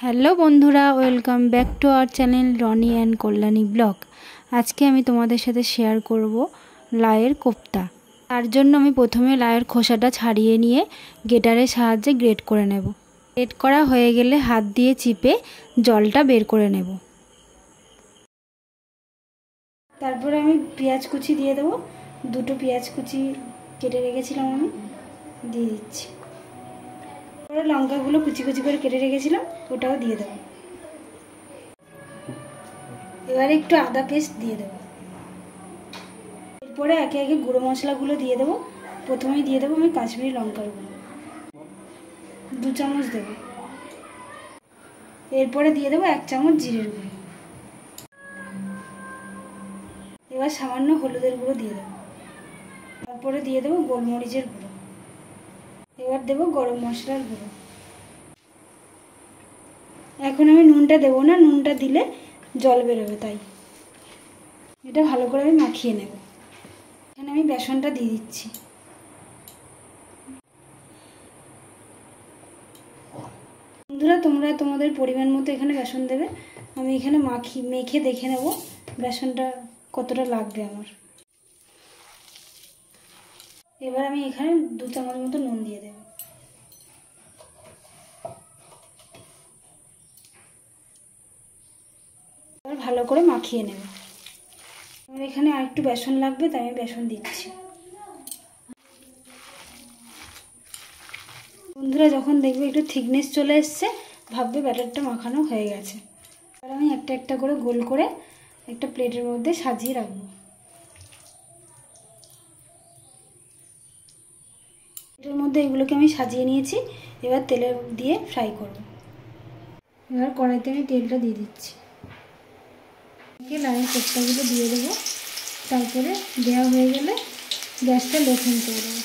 Hello বন্ধুরা, welcome back to our channel Rony and Kalyani blog. আজকে আমি তোমাদের সাথে শেয়ার করব লাউয়ের কোপ্তা। তার জন্য আমি প্রথমে লাউয়ের খোসাটা ছাড়িয়ে নিয়ে গ্রেটারের সাহায্যে গ্রেট করে নেব। গ্রেট করা হয়ে গেলে হাত দিয়ে চিপে জলটা বের করে নেব। তারপরে আমি পেঁয়াজ কুচি দিয়ে দেবো। দুটো পেঁয়াজ কুচি কেটে রেখেছিলাম, আমি দিয়ে দিচ্ছি। তারপরে লঙ্কাগুলো কুচি কুচি করে কেটে রেখেছিলাম, ওটাও দিয়ে দেবো। এবারে একটু আদা পেস্ট দিয়ে দেবো। এরপরে একে একে গুঁড়ো মশলাগুলো দিয়ে দেবো। প্রথমেই দিয়ে দেবো আমি কাশ্মীরি লঙ্কার গুঁড়ো 2 চামচ দেবো। এরপরে দিয়ে দেবো 1 চামচ জিরের গুঁড়ো। এবার সামান্য হলুদের গুঁড়ো দিয়ে দেবো। তারপরে দিয়ে দেবো গোলমরিচের গুঁড়ো। এবার দেবো গরম মশলার গুঁড়ো। এখন আমি নুনটা দেবো না, নুনটা দিলে জল বেরোবে, তাই এটা ভালো করে আমি মাখিয়ে নেব। এখানে আমি বেসনটা দিয়ে দিচ্ছি। বন্ধুরা, তোমরা তোমাদের পরিমাণ মতো এখানে বেসন দেবে। আমি এখানে মেখে দেখে নেব বেসনটা কতটা লাগবে আমার। এবার আমি এখানে 2 চামচ মতো নুন দিয়ে দেব। এবার ভালো করে মাখিয়ে নেব। আমার এখানে আরেকটু বেসন লাগবে, তাই আমি বেসন দিচ্ছি। বন্ধুরা, যখন দেখবে একটু থিকনেস চলে এসছে, ভাববে ব্যাটারটা মাখানো হয়ে গেছে। এবার আমি একটা একটা করে গোল করে একটা প্লেটের মধ্যে সাজিয়ে রাখবো। প্লেটের মধ্যে এগুলোকে আমি সাজিয়ে নিয়েছি। এবার তেলে দিয়ে ফ্রাই করব। এবার কড়াইতে আমি তেলটা দিয়ে দিচ্ছি। লাউয়ের কোপ্তাগুলো দিয়ে দেবো। তারপরে দেওয়া হয়ে গেলে গ্যাসটা লো ফ্লেম করে দেবো।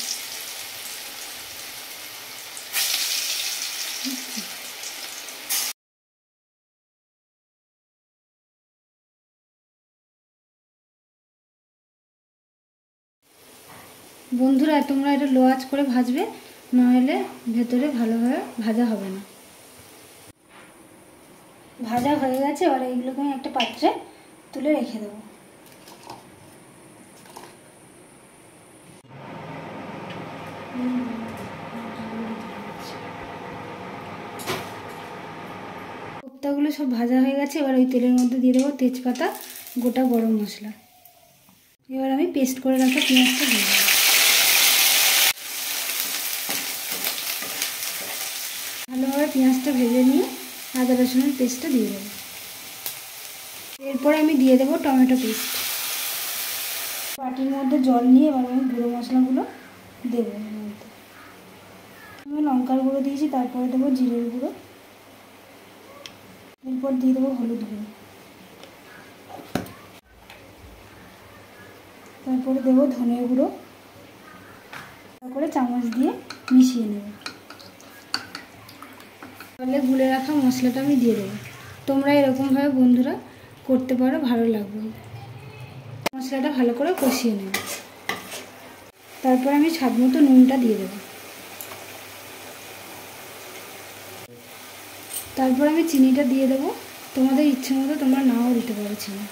বন্ধুরা, তোমরা এটা লো আঁচ করে ভাজবে, নাহলে ভেতরে ভালোভাবে ভাজা হবে না। ভাজা হয়ে গেছে। এবার এইগুলোকে আমি একটা পাত্রে তুলে রেখে দেবো। কোপ্তাগুলো সব ভাজা হয়ে গেছে। এবার ওই তেলের মধ্যে দিয়ে দেবো তেজপাতা, গোটা গরম মশলা। এবার আমি পেস্ট করে রাখা পেঁয়াজটা দিয়ে দেবো। ভালোভাবে পেঁয়াজটা ভেজে নিয়ে আদা রসুনের পেস্টটা দিয়ে দেবো। এরপরে আমি দিয়ে দেবো টমেটো পেস্ট। বাটির মধ্যে জল নিয়ে এবার আমি গুঁড়ো মশলাগুলো দেবো। এর মধ্যে আমি লঙ্কার গুঁড়ো দিয়েছি, তারপরে দেবো জিরের গুঁড়ো, এরপর দিয়ে দেবো হলুদ গুঁড়ো, তারপরে দেবো ধনের গুঁড়ো। তারপরে চামচ দিয়ে মিশিয়ে নেব। তাহলে গুলে রাখা মশলাটা আমি দিয়ে দেবো। তোমরা এরকমভাবে বন্ধুরা করতে পারো, ভালো লাগবে। মশলাটা ভালো করে কষিয়ে নেব। তারপর আমি স্বাদ মতো নুনটা দিয়ে দেবো। তারপর আমি চিনিটা দিয়ে দেবো। তোমাদের ইচ্ছে মতো তোমরা নাও দিতে পারো চিনি।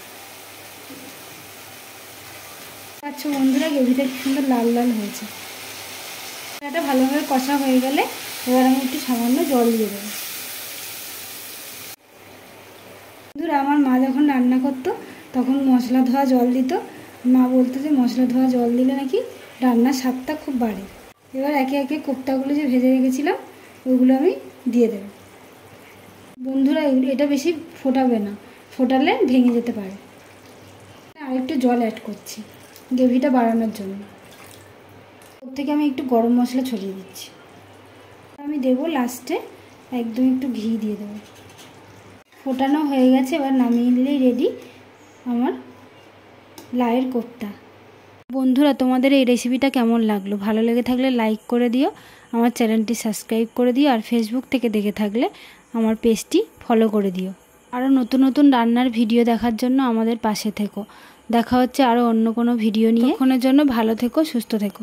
আচ্ছা বন্ধুরা, গ্রেভিটা কি সুন্দর লাল লাল হয়েছে। এটা ভালোভাবে কষা হয়ে গেলে এবার আমি একটু সামান্য জল দিয়ে দেবো। বন্ধুরা, আমার মা যখন রান্না করতো তখন মশলা ধোয়া জল দিত। মা বলতো যে মশলা ধোয়া জল দিলে নাকি রান্নার স্বাদটা খুব বাড়ে। এবার একে একে কোপ্তাগুলো যে ভেজে রেখেছিলাম ওগুলো আমি দিয়ে দেবো। বন্ধুরা, এটা বেশি ফোটাবে না, ফোটালে ভেঙে যেতে পারে। আরেকটু জল অ্যাড করছি গ্রেভিটা বাড়ানোর জন্য। ওর থেকে আমি একটু গরম মশলা ছড়িয়ে দিচ্ছি। আমি দেবো লাস্টে একদম একটু ঘি দিয়ে দেবো। ফোটানো হয়ে গেছে। এবার নামিয়ে নিলেই রেডি আমার লাউয়ের কোপ্তা। বন্ধুরা, তোমাদের এই রেসিপিটা কেমন লাগলো? ভালো লেগে থাকলে লাইক করে দিও, আমার চ্যানেলটি সাবস্ক্রাইব করে দিও, আর ফেসবুক থেকে দেখে থাকলে আমার পেজটি ফলো করে দিও। আরও নতুন নতুন রান্নার ভিডিও দেখার জন্য আমাদের পাশে থেকো। দেখা হচ্ছে আরও অন্য কোনো ভিডিও নিয়ে। তখনের জন্য ভালো থেকো, সুস্থ থেকো।